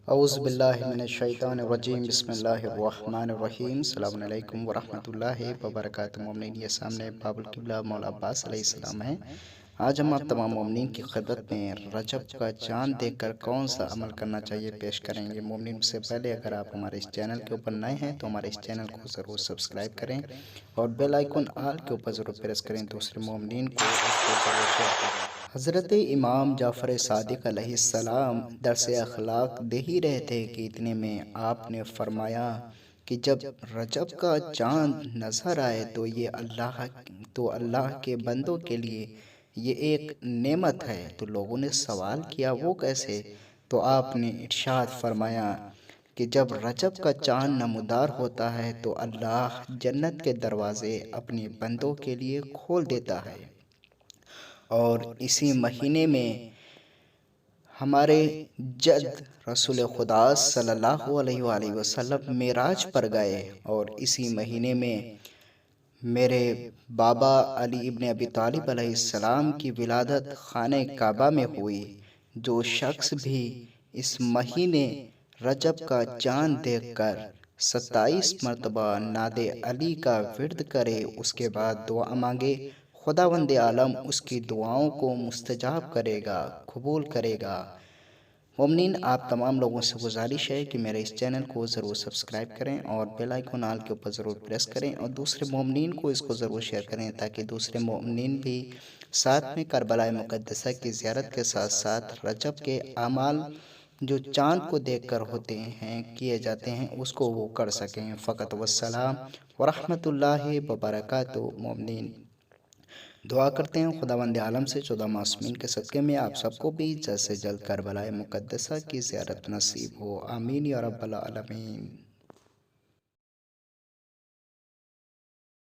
اعوذ باللہ من الشیطان الرجیم، بسم اللہ الرحمن الرحیم۔ السلام علیکم ورحمۃ اللہ وبرکاتہ۔ مومنین، یہ سامنے باب القبلہ مولا عباس علیہ السلام ہے۔ آج ہم آپ تمام مومنین کی خدمت میں رجب کا چاند دیکھ کر کون سا عمل کرنا چاہیے پیش کریں گے۔ مومنین، سے پہلے اگر آپ ہمارے اس چینل کے اوپر نئے ہیں تو ہمارے اس چینل کو ضرور سبسکرائب کریں اور بیل آئیکن آل کے اوپر ضرور پریس کریں، دوسرے مومنین کو اس کو ضرور شیئر کریں۔ حضرت امام جعفر صادق علیہ السلام درس اخلاق دے ہی رہے تھے کہ اتنے میں آپ نے فرمایا کہ جب رجب کا چاند نظر آئے تو اللہ کے بندوں کے لیے یہ ایک نعمت ہے۔ تو لوگوں نے سوال کیا وہ کیسے؟ تو آپ نے ارشاد فرمایا کہ جب رجب کا چاند نمودار ہوتا ہے تو اللہ جنت کے دروازے اپنے بندوں کے لیے کھول دیتا ہے۔ اور اسی مہینے میں ہمارے جد رسول خدا صلی اللہ علیہ وآلہ وسلم معراج پر گئے، اور اسی مہینے میں میرے بابا علی ابن ابی طالب علیہ السلام کی ولادت خانہ کعبہ میں ہوئی۔ جو شخص بھی اس مہینے رجب کا چاند دیکھ کر 27 مرتبہ نعت علی کا ورد کرے، اس کے بعد دعا مانگے، خداوند عالم اس کی دعاؤں کو مستجاب کرے گا، قبول کرے گا۔ مومنین، آپ تمام لوگوں سے گزارش ہے کہ میرے اس چینل کو ضرور سبسکرائب کریں اور بیل آئیکن آل کے اوپر ضرور پریس کریں، اور دوسرے مومنین کو اس کو ضرور شیئر کریں تاکہ دوسرے مومنین بھی ساتھ میں کربلا مقدسہ کی زیارت کے ساتھ ساتھ رجب کے اعمال جو چاند کو دیکھ کر ہوتے ہیں کیے جاتے ہیں اس کو وہ کر سکیں۔ فقط والسلام ورحمۃ اللہ وبرکاتہ۔ مومنین، دعا کرتے ہیں خداوند عالم سے 14 معصومین کے صدقے میں آپ سب کو بھی جلد سے جلد کربلا مقدسہ کی زیارت نصیب ہو، آمین یا رب العالمین۔